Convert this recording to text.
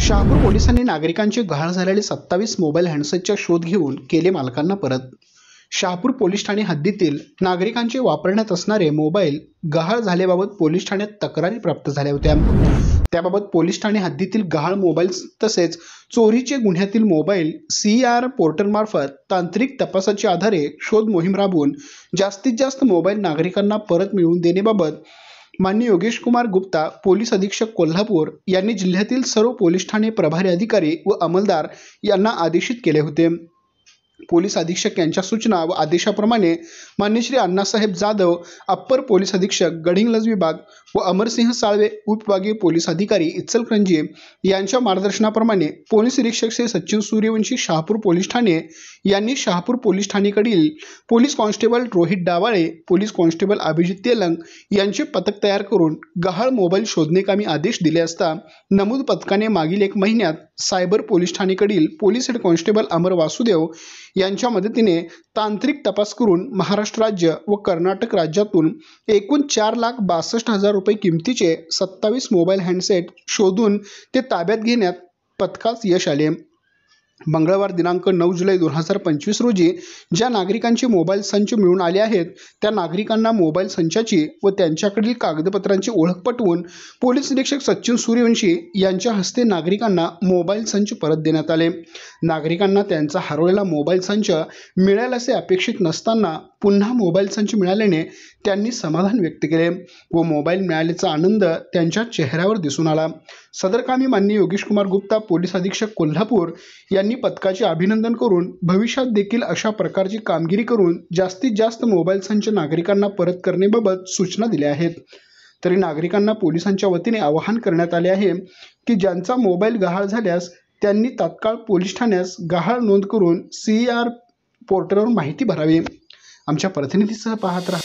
शहापूर पोलिसांनी नागरिकांचे गहाळ झालेले 27 मोबाईल हँडसेटचा शोध घेऊन केले मालकांना परत। शहापूर पोलीस ठाणे हद्दीतील नागरिकांचे वापरण्यात असणारे मोबाईल गहाळ झाल्याबाबत पोलीस ठाण्यात तक्रारी प्राप्त झाल्या होत्या। त्याबाबत पोलीस ठाणे हद्दीतील गहाळ मोबाईल तसेच चोरीचे गुन्ह्यातील मोबाईल CR पोर्टलमार्फत तांत्रिक तपासाच्या आधारे शोध मोहीम राबवून जास्तीत जास्त मोबाईल नागरिकांना परत मिळवून देण्याबाबत माननीय योगेश कुमार गुप्ता, पोलीस अधीक्षक कोल्हापूर यांनी जिल्ह्यातील सर्व पोलीस ठाणे प्रभारी अधिकारी व अंमलदार यांना आदेशित केले होते। पोलीस अधीक्षक यांच्या सूचना व आदेशाप्रमाणे माननीय श्री अण्णासाहेब जाधव, अप्पर पोलीस अधीक्षक गडिंग्लज विभाग व अमरसिंह साळवे, उपविभागीय पोलीस अधिकारी इचलकरंजी यांच्या मार्गदर्शनाप्रमाणे पोलीस निरीक्षक श्री सचिन सूर्यवंशी, शहापूर पोलीस ठाणे यांनी शहापूर पोलीस ठाणेकडील police constable Rohit Dawale, police constable Abhijit Telang यांचे पथक तयार करून गहाळ मोबाईल शोधणेकामी आदेश दिले असता नमूद पथकाने मागील 1 महिन्यात सायबर पोलीस ठाणेकडील police head constable Amar Vasudev यांच्या मदतीने तांत्रिक तपास करून महाराष्ट्र राज्य व कर्नाटक राज्यातून एकूण 4,62,000 रुपये किमतीचे 27 मोबाईल हँडसेट शोधून ते ताब्यात घेण्यात पथकास यश आले। मंगळवार दिनांक 9 जुलै 2025 रोजी ज्या नागरिकांचे मोबाईल संच मिळून आले आहेत त्या नागरिकांना मोबाईल संचाची व त्यांच्याकडील कागदपत्रांची ओळख पटवून पोलीस निरीक्षक सचिन सूर्यवंशी यांच्या हस्ते नागरिकांना मोबाईल संच परत देण्यात आले। नागरिकांना त्यांचा हरवलेला मोबाईल संच मिळेल असे अपेक्षित नसताना पुन्हा मोबाईल संच मिळाल्याने त्यांनी समाधान व्यक्त केले व मोबाईल मिळाल्याचा आनंद त्यांच्या चेहऱ्यावर दिसून आला। सदरकामी माननीय योगेश कुमार गुप्ता, पोलीस अधीक्षक कोल्हापूर यांनी पथकाचे अभिनंदन करून भविष्यात देखील अशा प्रकारची कामगिरी करून जास्तीत जास्त मोबाईल संच नागरिकांना परत करण्याबाबत सूचना दिल्या आहेत। तरी नागरिकांना पोलिसांच्या वतीने आवाहन करण्यात आले आहे की ज्यांचा मोबाईल गहाळ झाल्यास त्यांनी तात्काळ पोलीस ठाण्यास गहाळ नोंद करून CR पोर्टलवर माहिती भरावी। आमच्या प्रतिनिधीसह पाहत राहा।